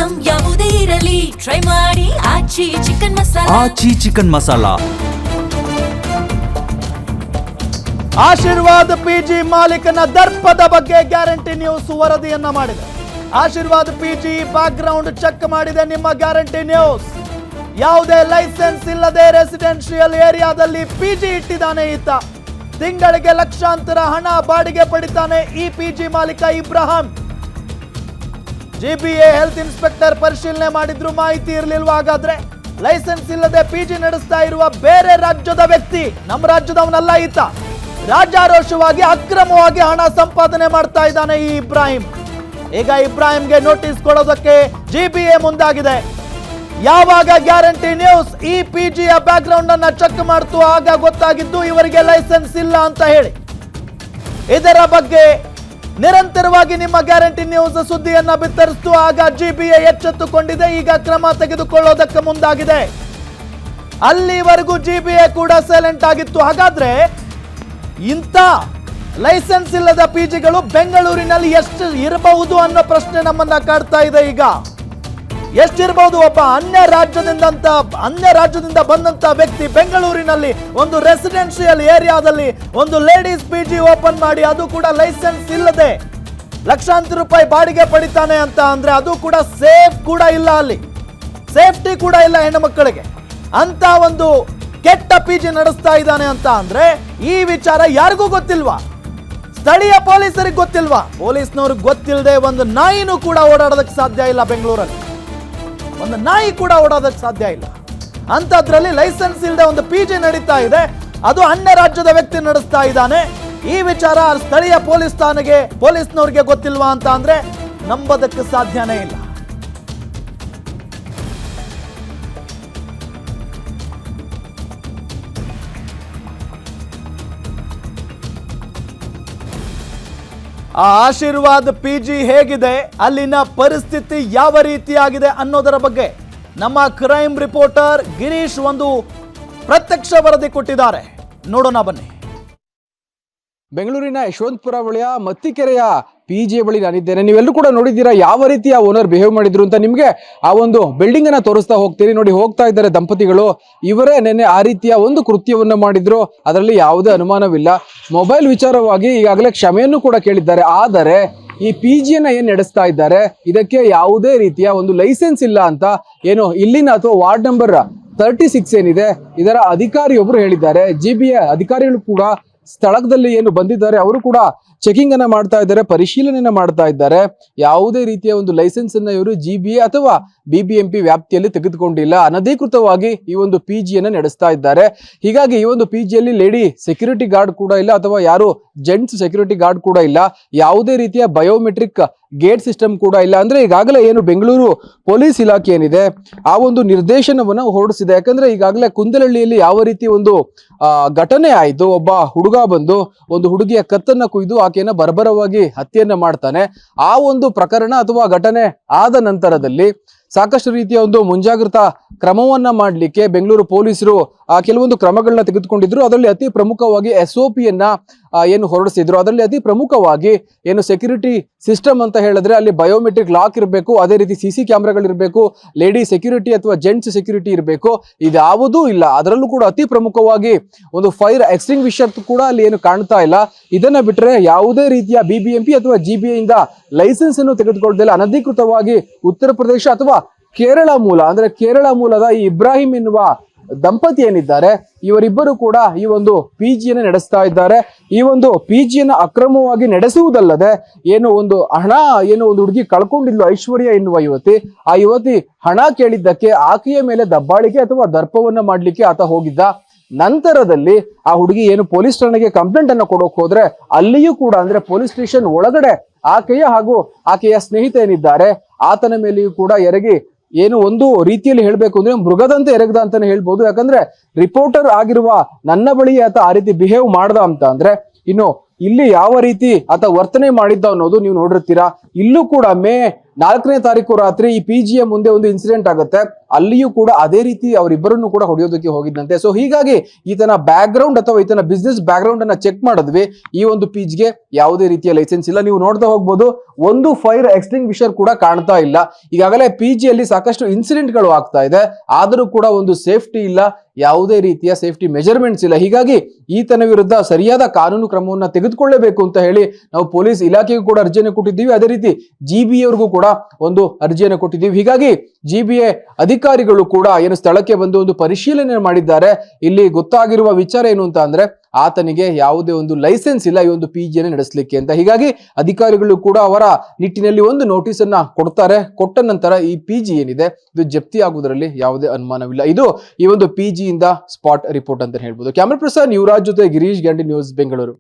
Item ಯಾವುದೇ ಇರಲಿ try ಮಾಡಿ Aachi chicken masala. Aachi chicken masala. Ashirwad PG ಮಾಲೀಕನ ದರ್ಪದ ಬಗ್ಗೆ ಗ್ಯಾರಂಟಿ ನ್ಯೂಸ್ ವರದಿಯನ್ನ ಮಾಡಿದೆ. Ashirwad PG background check ಮಾಡಿದೆ ನಿಮ್ಮ ಗ್ಯಾರಂಟಿ ನ್ಯೂಸ್. ಯಾವುದೇ ಲೈಸೆನ್ಸ್ ಇಲ್ಲದೆ ರೆಸಿಡೆನ್ಷಿಯಲ್ ಏರಿಯಾದಲ್ಲಿ ಪಿಜಿ ಇಟ್ಟಿದ್ದಾನೆ ಈತ. ತಿಂಗಳಿಗೆ ಲಕ್ಷಾಂತರ ಹಣ ಬಾಡಿಗೆ ಪಡಿತಾನೆ ಈ ಪಿಜಿ ಮಾಲೀಕ ಇಬ್ರಾಹಿಂ. ಜಿಬಿಎ ಹೆಲ್ತ್ ಇನ್ಸ್ಪೆಕ್ಟರ್ ಪರಿಶೀಲನೆ ಮಾಡಿದ್ರು, ಮಾಹಿತಿ ಇರಲಿಲ್ವಾ? ಹಾಗಾದ್ರೆ ಲೈಸೆನ್ಸ್ ಇಲ್ಲದೆ ಪಿಜಿ ನಡೆಸ್ತಾ ಇರುವ ಬೇರೆ ರಾಜ್ಯದ ವ್ಯಕ್ತಿ, ನಮ್ಮ ರಾಜ್ಯದವನಲ್ಲ ಈತ. ರಾಜಾರೋಷವಾಗಿ ಅಕ್ರಮವಾಗಿ ಹಣ ಸಂಪಾದನೆ ಮಾಡ್ತಾ ಇದ್ದಾನೆ ಈ ಇಬ್ರಾಹಿಂ. ಈಗ ಇಬ್ರಾಹಿಂಗೆ ನೋಟಿಸ್ ಕೊಡೋದಕ್ಕೆ ಜಿಬಿಎ ಮುಂದಾಗಿದೆ. ಯಾವಾಗ ಗ್ಯಾರಂಟಿ ನ್ಯೂಸ್ ಈ ಪಿಜಿಯ ಬ್ಯಾಕ್ ಗ್ರೌಂಡ್ ಅನ್ನ ಚೆಕ್ ಮಾಡ್ತು, ಆಗ ಗೊತ್ತಾಗಿದ್ದು ಇವರಿಗೆ ಲೈಸೆನ್ಸ್ ಇಲ್ಲ ಅಂತ ಹೇಳಿ. ಇದರ ಬಗ್ಗೆ ನಿರಂತರವಾಗಿ ನಿಮ್ಮ ಗ್ಯಾರಂಟಿ ನ್ಯೂಸ್ ಸುದ್ದಿಯನ್ನ ಬಿತ್ತರಿಸ್ತು. ಆಗ ಜಿಬಿಎ ಎಚ್ಚೆತ್ತುಕೊಂಡಿದೆ, ಈಗ ಕ್ರಮ ತೆಗೆದುಕೊಳ್ಳೋದಕ್ಕೆ ಮುಂದಾಗಿದೆ. ಅಲ್ಲಿವರೆಗೂ ಜಿಬಿಎ ಕೂಡ ಸೈಲೆಂಟ್ ಆಗಿತ್ತು. ಹಾಗಾದ್ರೆ ಇಂಥ ಲೈಸೆನ್ಸ್ ಇಲ್ಲದ ಪಿಜಿಗಳು ಬೆಂಗಳೂರಿನಲ್ಲಿ ಎಷ್ಟು ಇರಬಹುದು ಅನ್ನೋ ಪ್ರಶ್ನೆ ನಮ್ಮನ್ನ ಕಾಡ್ತಾ ಇದೆ. ಈಗ ಎಷ್ಟಿರಬಹುದು? ಒಬ್ಬ ಅನ್ಯ ರಾಜ್ಯದಿಂದ ಬಂದಂತ ವ್ಯಕ್ತಿ ಬೆಂಗಳೂರಿನಲ್ಲಿ ಒಂದು ರೆಸಿಡೆನ್ಷಿಯಲ್ ಏರಿಯಾದಲ್ಲಿ ಒಂದು ಲೇಡೀಸ್ ಪಿಜಿ ಓಪನ್ ಮಾಡಿ, ಅದು ಕೂಡ ಲೈಸೆನ್ಸ್ ಇಲ್ಲದೆ ಲಕ್ಷಾಂತರ ರೂಪಾಯಿ ಬಾಡಿಗೆ ಪಡಿತಾನೆ ಅಂತ ಅಂದ್ರೆ ಅದು ಕೂಡ ಸೇಫ್ ಕೂಡ ಇಲ್ಲ, ಅಲ್ಲಿ ಸೇಫ್ಟಿ ಕೂಡ ಇಲ್ಲ ಹೆಣ್ಣು ಮಕ್ಕಳಿಗೆ. ಅಂತ ಒಂದು ಕೆಟ್ಟ ಪಿಜಿ ನಡೆಸ್ತಾ ಇದ್ದಾನೆ ಅಂತ ಅಂದ್ರೆ ಈ ವಿಚಾರ ಯಾರಿಗೂ ಗೊತ್ತಿಲ್ವಾ? ಸ್ಥಳೀಯ ಪೊಲೀಸರಿಗೆ ಗೊತ್ತಿಲ್ವಾ? ಪೊಲೀಸ್ನವ್ರಿಗೆ ಗೊತ್ತಿಲ್ಲದೆ ಒಂದು ನಾಯಿನೂ ಕೂಡ ಓಡಾಡೋದಕ್ಕೆ ಸಾಧ್ಯ ಇಲ್ಲ. ಬೆಂಗಳೂರಲ್ಲಿ ಒಂದು ನಾಯಿ ಕೂಡ ಓಡಾಡೋದಕ್ಕೆ ಸಾಧ್ಯ ಇಲ್ಲ. ಅಂತದ್ರಲ್ಲಿ ಲೈಸೆನ್ಸ್ ಇಲ್ಲದೆ ಒಂದು ಪಿಜಿ ನಡೀತಾ ಇದೆ, ಅದು ಅನ್ಯ ರಾಜ್ಯದ ವ್ಯಕ್ತಿ ನಡೆಸ್ತಾ ಇದ್ದಾನೆ. ಈ ವಿಚಾರ ಸ್ಥಳೀಯ ಪೊಲೀಸ್ನವ್ರಿಗೆ ಗೊತ್ತಿಲ್ವಾ ಅಂತ ಅಂದ್ರೆ ನಂಬೋದಕ್ಕೆ ಸಾಧ್ಯನೇ ಇಲ್ಲ. ಆ ಆಶೀರ್ವಾದ್ ಪಿಜಿ ಹೇಗಿದೆ, ಅಲ್ಲಿನ ಪರಿಸ್ಥಿತಿ ಯಾವ ರೀತಿಯಾಗಿದೆ ಅನ್ನೋದರ ಬಗ್ಗೆ ನಮ್ಮ ಕ್ರೈಮ್ ರಿಪೋರ್ಟರ್ ಗಿರೀಶ್ ಒಂದು ಪ್ರತ್ಯಕ್ಷ ವರದಿ ಕೊಟ್ಟಿದ್ದಾರೆ. ನೋಡೋಣ ಬನ್ನಿ. ಬೆಂಗಳೂರಿನ ಯಶವಂತಪುರ ಬಳಿಯ ಮತ್ತಿಕೆರೆಯ ಪಿಜಿ ಬಳಿ ನಾನಿದ್ದೇನೆ. ನೀವೆಲ್ಲರೂ ಕೂಡ ನೋಡಿದ್ದೀರಾ ಯಾವ ರೀತಿ ಆ ಓನರ್ ಬಿಹೇವ್ ಮಾಡಿದ್ರು ಅಂತ. ನಿಮಗೆ ಆ ಒಂದು ಬಿಲ್ಡಿಂಗ್ ಅನ್ನ ತೋರಿಸ್ತಾ ಹೋಗ್ತೀನಿ. ನೋಡಿ, ಹೋಗ್ತಾ ಇದ್ದಾರೆ ದಂಪತಿಗಳು. ಇವರೇ ನೆನ್ನೆ ಆ ರೀತಿಯ ಒಂದು ಕೃತ್ಯವನ್ನ ಮಾಡಿದ್ರು, ಅದರಲ್ಲಿ ಯಾವುದೇ ಅನುಮಾನವಿಲ್ಲ. ಮೊಬೈಲ್ ವಿಚಾರವಾಗಿ ಈಗಾಗಲೇ ಕ್ಷಮೆಯನ್ನು ಕೂಡ ಕೇಳಿದ್ದಾರೆ. ಆದರೆ ಈ ಪಿಜಿಯನ್ನ ಏನ್ ನಡೆಸ್ತಾ ಇದ್ದಾರೆ, ಇದಕ್ಕೆ ಯಾವುದೇ ರೀತಿಯ ಒಂದು ಲೈಸೆನ್ಸ್ ಇಲ್ಲ ಅಂತ ಏನು ಇಲ್ಲಿನ ಅಥವಾ ವಾರ್ಡ್ ನಂಬರ್ 36 ಏನಿದೆ ಇದರ ಅಧಿಕಾರಿಯೊಬ್ರು ಹೇಳಿದ್ದಾರೆ. ಜಿಬಿಎ ಅಧಿಕಾರಿಗಳು ಕೂಡ ಸ್ಥಳದಲ್ಲಿ ಏನು ಬಂದಿದ್ದಾರೆ, ಅವರು ಕೂಡ ಚೆಕಿಂಗ್ ಅನ್ನ ಮಾಡ್ತಾ ಇದ್ದಾರೆ, ಪರಿಶೀಲನೆಯನ್ನ ಮಾಡ್ತಾ ಇದ್ದಾರೆ. ಯಾವುದೇ ರೀತಿಯ ಒಂದು ಲೈಸೆನ್ಸ್ ಅನ್ನ ಇವರು ಜಿಬಿಎ ಅಥವಾ ಬಿಬಿಎಂಪಿ ವ್ಯಾಪ್ತಿಯಲ್ಲಿ ತೆಗೆದುಕೊಂಡಿಲ್ಲ. ಅನಧಿಕೃತವಾಗಿ ಈ ಒಂದು ಪಿಜಿಯನ್ನ ನಡೆಸ್ತಾ ಇದ್ದಾರೆ. ಹೀಗಾಗಿ ಈ ಒಂದು ಪಿಜಿಯಲ್ಲಿ ಲೇಡಿ ಸೆಕ್ಯೂರಿಟಿ ಗಾರ್ಡ್ ಕೂಡ ಇಲ್ಲ, ಅಥವಾ ಯಾರು ಜೆಂಟ್ಸ್ ಸೆಕ್ಯೂರಿಟಿ ಗಾರ್ಡ್ ಕೂಡ ಇಲ್ಲ. ಯಾವುದೇ ರೀತಿಯ ಬಯೋಮೆಟ್ರಿಕ್ ಗೇಟ್ ಸಿಸ್ಟಮ್ ಕೂಡ ಇಲ್ಲ. ಅಂದ್ರೆ ಈಗಾಗಲೇ ಏನು ಬೆಂಗಳೂರು ಪೊಲೀಸ್ ಇಲಾಖೆ ಏನಿದೆ ಆ ಒಂದು ನಿರ್ದೇಶನವನ್ನ ಹೊರಡಿಸಿದೆ. ಯಾಕಂದ್ರೆ ಈಗಾಗಲೇ ಕುಂದಲಹಳ್ಳಿಯಲ್ಲಿ ಯಾವ ರೀತಿ ಒಂದು ಘಟನೆ ಆಯ್ತು, ಒಬ್ಬ ಹುಡುಗ ಬಂದು ಒಂದು ಹುಡುಗಿಯ ಕತ್ತನ್ನ ಕುಯ್ದು ಆಕೆಯನ್ನ ಬರ್ಬರವಾಗಿ ಹತ್ಯೆಯನ್ನ ಮಾಡ್ತಾನೆ. ಆ ಒಂದು ಪ್ರಕರಣ ಅಥವಾ ಘಟನೆ ಆದ ನಂತರದಲ್ಲಿ ಸಾಕಷ್ಟು ರೀತಿಯ ಒಂದು ಮುಂಜಾಗ್ರತಾ ಕ್ರಮವನ್ನ ಮಾಡಲಿಕ್ಕೆ ಬೆಂಗಳೂರು ಪೊಲೀಸರು ಕೆಲವೊಂದು ಕ್ರಮಗಳನ್ನ ತೆಗೆದುಕೊಂಡಿದ್ರು. ಅದರಲ್ಲಿ ಅತಿ ಪ್ರಮುಖವಾಗಿ SOP ಯನ್ನ ಏನು ಹೊರಡಿಸಿದ್ರು. ಅದರಲ್ಲಿ ಅತಿ ಪ್ರಮುಖವಾಗಿ ಏನು ಸೆಕ್ಯೂರಿಟಿ ಸಿಸ್ಟಮ್ ಅಂತ ಹೇಳಿದ್ರೆ ಅಲ್ಲಿ ಬಯೋಮೆಟ್ರಿಕ್ ಲಾಕ್ ಇರಬೇಕು, ಅದೇ ರೀತಿ CC ಕ್ಯಾಮ್ರಾಗಳಿರ್ಬೇಕು, ಲೇಡಿ ಸೆಕ್ಯೂರಿಟಿ ಅಥವಾ ಜೆಂಟ್ಸ್ ಸೆಕ್ಯೂರಿಟಿ ಇರಬೇಕು. ಇದ್ಯಾವುದೂ ಇಲ್ಲ. ಅದರಲ್ಲೂ ಕೂಡ ಅತಿ ಪ್ರಮುಖವಾಗಿ ಒಂದು ಫೈರ್ ಎಕ್ಸ್ಟಿಂಗ್ವಿಷರ್ ಕೂಡ ಅಲ್ಲಿ ಏನು ಕಾಣ್ತಾ ಇಲ್ಲ. ಇದನ್ನ ಬಿಟ್ರೆ ಯಾವುದೇ ರೀತಿಯ BBMP ಅಥವಾ GBA ಇಂದ ಲೈಸೆನ್ಸ್ ಅನ್ನು ತೆಗೆದುಕೊಳ್ಳದಿಲ್ಲ ಅನಧಿಕೃತವಾಗಿ ಉತ್ತರ ಪ್ರದೇಶ ಅಥವಾ ಕೇರಳ ಮೂಲದ ಈ ಇಬ್ರಾಹಿಂ ಎನ್ನುವ ದಂಪತಿ ಏನಿದ್ದಾರೆ ಇವರಿಬ್ಬರು ಕೂಡ ಈ ಒಂದು ಪಿಜಿಯನ್ನು ನಡೆಸ್ತಾ ಇದ್ದಾರೆ. ಈ ಒಂದು ಪಿಜಿಯನ್ನು ಅಕ್ರಮವಾಗಿ ನಡೆಸುವುದಲ್ಲದೆ ಏನು ಒಂದು ಹಣ ಏನು ಒಂದು ಹುಡುಗಿ ಕಳ್ಕೊಂಡಿದ್ಲು, ಐಶ್ವರ್ಯ ಎನ್ನುವ ಯುವತಿ, ಆ ಯುವತಿ ಹಣ ಕೇಳಿದ್ದಕ್ಕೆ ಆಕೆಯ ಮೇಲೆ ದಬ್ಬಾಳಿಕೆ ಅಥವಾ ದರ್ಪವನ್ನ ಮಾಡ್ಲಿಕ್ಕೆ ಆತ ಹೋಗಿದ್ದ. ನಂತರದಲ್ಲಿ ಆ ಹುಡುಗಿ ಏನು ಪೊಲೀಸ್ ಠಾಣೆಗೆ ಕಂಪ್ಲೇಂಟ್ ಅನ್ನ ಕೊಡೋಕೆ ಹೋದ್ರೆ ಅಲ್ಲಿಯೂ ಕೂಡ ಅಂದ್ರೆ ಪೊಲೀಸ್ ಸ್ಟೇಷನ್ ಒಳಗಡೆ ಆಕೆಯ ಹಾಗೂ ಆಕೆಯ ಸ್ನೇಹಿತ ಏನಿದ್ದಾರೆ ಆತನ ಮೇಲೆಯೂ ಕೂಡ ಎರಗಿ ಏನು ಒಂದು ರೀತಿಯಲ್ಲಿ ಹೇಳ್ಬೇಕು ಅಂದ್ರೆ ಮೃಗದಂತೆ ಎರಗದ ಅಂತಾನೆ ಹೇಳ್ಬೋದು. ಯಾಕಂದ್ರೆ ರಿಪೋರ್ಟರ್ ಆಗಿರುವ ನನ್ನ ಬಳಿ ಆತ ಆ ರೀತಿ ಬಿಹೇವ್ ಮಾಡ್ದ ಅಂತ ಅಂದ್ರೆ ಇನ್ನು ಇಲ್ಲಿ ಯಾವ ರೀತಿ ಆತ ವರ್ತನೆ ಮಾಡಿದ್ದ ಅನ್ನೋದು ನೀವು ನೋಡಿರ್ತೀರಾ. ಇಲ್ಲೂ ಕೂಡ ಮೇ 4ನೇ ತಾರೀಕು ರಾತ್ರಿ ಈ ಪಿಜಿಯ ಮುಂದೆ ಒಂದು ಇನ್ಸಿಡೆಂಟ್ ಆಗುತ್ತೆ. ಅಲ್ಲಿಯೂ ಕೂಡ ಅದೇ ರೀತಿ ಅವರಿಬ್ಬರನ್ನು ಕೂಡ ಹೊಡೆಯೋದಕ್ಕೆ ಹೋಗಿದ್ದಂತೆ. ಸೊ ಹೀಗಾಗಿ ಈತನ ಬ್ಯಾಕ್ ಗ್ರೌಂಡ್ ಅಥವಾ ಈತನ ಬಿಸ್ನೆಸ್ ಬ್ಯಾಕ್ ಗ್ರೌಂಡ್ ಅನ್ನ ಚೆಕ್ ಮಾಡಿದ್ವಿ. ಈ ಒಂದು ಪೀಜ್ಗೆ ಯಾವುದೇ ರೀತಿಯ ಲೈಸೆನ್ಸ್ ಇಲ್ಲ. ನೀವು ನೋಡ್ತಾ ಹೋಗ್ಬೋದು, ಒಂದು ಫೈರ್ ಎಕ್ಸ್ಟಿಂಗ್ವಿಷರ್ ಕೂಡ ಕಾಣ್ತಾ ಇಲ್ಲ. ಈಗಾಗಲೇ ಪಿಜಿಯಲ್ಲಿ ಸಾಕಷ್ಟು ಇನ್ಸಿಡೆಂಟ್ ಗಳು ಆಗ್ತಾ ಇದೆ, ಆದರೂ ಕೂಡ ಒಂದು ಸೇಫ್ಟಿ ಇಲ್ಲ, ಯಾವುದೇ ರೀತಿಯ ಸೇಫ್ಟಿ ಮೆಜರ್ಮೆಂಟ್ಸ್ ಇಲ್ಲ. ಹೀಗಾಗಿ ಈತನ ವಿರುದ್ಧ ಸರಿಯಾದ ಕಾನೂನು ಕ್ರಮವನ್ನು ತೆಗೆದುಕೊಳ್ಳಬೇಕು ಅಂತ ಹೇಳಿ ನಾವು ಪೊಲೀಸ್ ಇಲಾಖೆಗೂ ಕೂಡ ಅರ್ಜಿಯನ್ನು ಕೊಟ್ಟಿದ್ದೀವಿ. ಅದೇ ರೀತಿ GBA ಅವ್ರಿಗೂ ಕೂಡ ಒಂದು ಅರ್ಜಿಯನ್ನು ಕೊಟ್ಟಿದ್ದೀವಿ. ಹೀಗಾಗಿ GBA ಅಧಿಕಾರಿಗಳು ಕೂಡ ಏನು ಸ್ಥಳಕ್ಕೆ ಬಂದು ಒಂದು ಪರಿಶೀಲನೆ ಮಾಡಿದ್ದಾರೆ. ಇಲ್ಲಿ ಗೊತ್ತಾಗಿರುವ ವಿಚಾರ ಏನು ಅಂತ ಅಂದ್ರೆ, ಆತನಿಗೆ ಯಾವುದೇ ಒಂದು ಲೈಸೆನ್ಸ್ ಇಲ್ಲ ಈ ಒಂದು ಪಿಜಿಯನ್ನು ನಡೆಸಲಿಕ್ಕೆ ಅಂತ. ಹೀಗಾಗಿ ಅಧಿಕಾರಿಗಳು ಕೂಡ ಅವರ ನಿಟ್ಟಿನಲ್ಲಿ ಒಂದು ನೋಟಿಸ್ ಅನ್ನ ಕೊಡ್ತಾರೆ. ಕೊಟ್ಟ ನಂತರ ಈ ಪಿಜಿ ಏನಿದೆ ಇದು ಜಪ್ತಿ ಆಗುವುದರಲ್ಲಿ ಯಾವುದೇ ಅನುಮಾನವಿಲ್ಲ. ಇದು ಈ ಒಂದು ಪಿಜಿ ಇಂದ ಸ್ಪಾಟ್ ರಿಪೋರ್ಟ್ ಅಂತ ಹೇಳ್ಬೋದು. ಕ್ಯಾಮರಾ ಪರ್ಸನ್ ಯುವರಾಜ್ ಜೊತೆ ಗಿರೀಶ್ ಗಂಡಿ, ನ್ಯೂಸ್ ಬೆಂಗಳೂರು.